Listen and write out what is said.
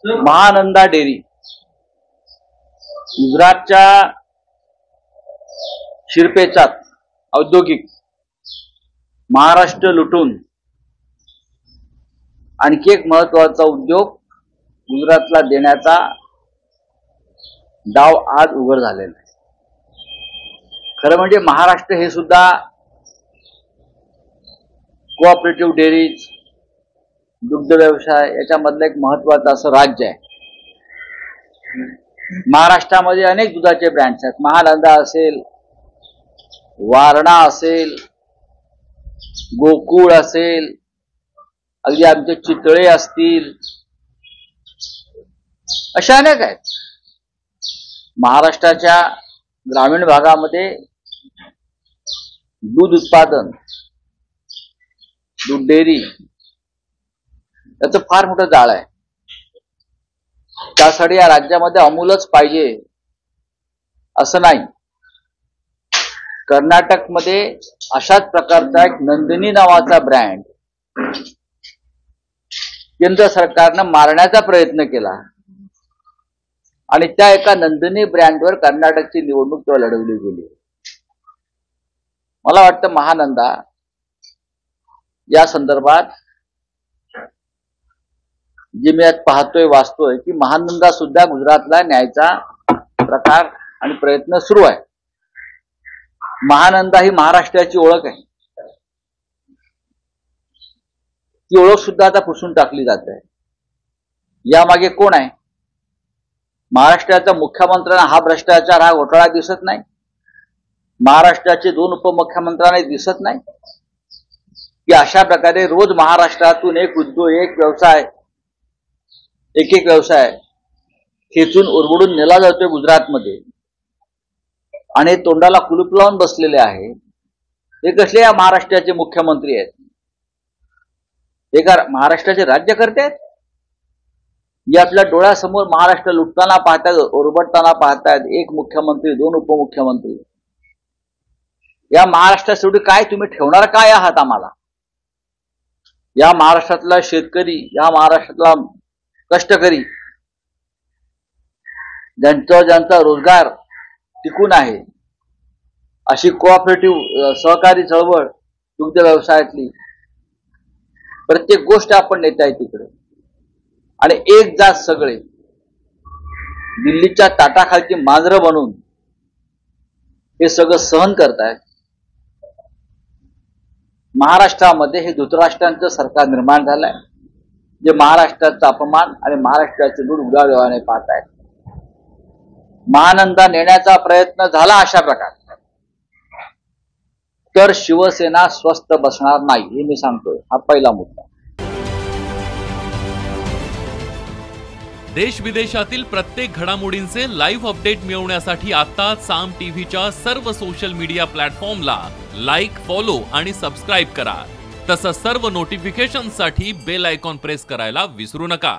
Mahananda dairy गुजरातच्या शिरपेचात औद्योगिक महाराष्ट्र लुटून आणखी एक महत्वाचा उद्योग गुजरातला देण्याचा डाव आज उघड झालेला आहे। खरं म्हणजे महाराष्ट्र हे सुद्धा कोऑपरेटिव्ह डेअरीज, दुग्ध व्यवसाय याच्यामधलं एक महत्वाचं असं राज्य आहे। महाराष्ट्रामध्ये अनेक दुधाचे ब्रँड्स आहेत। महानंदा असेल, वारणा असेल, गोकुळ असेल, अगदी आमचे चितळे असतील, अशा अनेक आहेत। महाराष्ट्राच्या ग्रामीण भागामध्ये दूध उत्पादन, दूध डेअरी याचं फार मोठं जाळ आहे। त्यासाठी या राज्यामध्ये अमूलच पाहिजे असं नाही। कर्नाटकमध्ये अशाच प्रकारचा एक नंदिनी नावाचा ब्रँड केंद्र सरकारनं मारण्याचा प्रयत्न केला आणि त्या एका नंदिनी ब्रँडवर कर्नाटकची निवडणूक तेव्हा लढवली गेली। मला वाटतं महानंदा या संदर्भात जे मी आज पाहतोय, वाचतोय की महानंदा सुद्धा गुजरातला न्यायचा प्रकार आणि प्रयत्न सुरू आहे। महानंदा ही महाराष्ट्राची ओळख आहे। ती ओळख सुद्धा आता पुसून टाकली जात आहे। यामागे कोण आहे? महाराष्ट्राच्या मुख्यमंत्र्यांना हा भ्रष्टाचार, हा घोटाळा दिसत नाही? महाराष्ट्राचे 2 उपमुख्यमंत्र्यांना दिसत नाही की अशा प्रकारे रोज महाराष्ट्रातून एक उद्योग, एक व्यवसाय, एक व्यवसाय खेचून उरबडून नेला जातोय गुजरातमध्ये आणि तोंडाला कुलूप लावून बसलेले आहे। हे कसले या महाराष्ट्राचे मुख्यमंत्री आहेत? हे का महाराष्ट्राचे राज्यकर्ते आहेत? जे आपल्या डोळ्यासमोर महाराष्ट्र लुटताना पाहतात, ओरबडताना पाहतात, एक मुख्यमंत्री, 2 उपमुख्यमंत्री। या महाराष्ट्रासाठी काय तुम्ही ठेवणार काय आहात आम्हाला? या महाराष्ट्रातला शेतकरी, या महाराष्ट्रातला कष्टकरी, ज्यांचा रोजगार टिकून आहे, अशी कोऑपरेटिव्ह सहकारी चळवळ दुग्ध व्यवसायातली प्रत्येक गोष्ट आपण नेताय तिकडे, आणि एक जात सगळे दिल्लीच्या ताटाखालची मांजरं बनून हे सगळं सहन करतायत। महाराष्ट्रामध्ये हे धृतराष्ट्रांचं सरकार निर्माण झालंय, जे महाराष्ट्राचा अपमान आणि महाराष्ट्राचे दूध उगाळवाने पाहत आहेत। महानंदा नेण्याचा प्रयत्न झाला अशा प्रकारे, तर शिवसेना स्वस्थ बसणार नाही, हे मी सांगतोय। हा पहिला मुद्दा। देश विदेशातील प्रत्येक घडामोडींचे लाईव्ह अपडेट मिळवण्यासाठी आता साम टीव्हीच्या सर्व सोशल मीडिया प्लॅटफॉर्मला लाईक, फॉलो आणि सबस्क्राईब करा। तसंच सर्व नोटिफिकेशनसाठी बेल आयकॉन प्रेस करायला विसरू नका।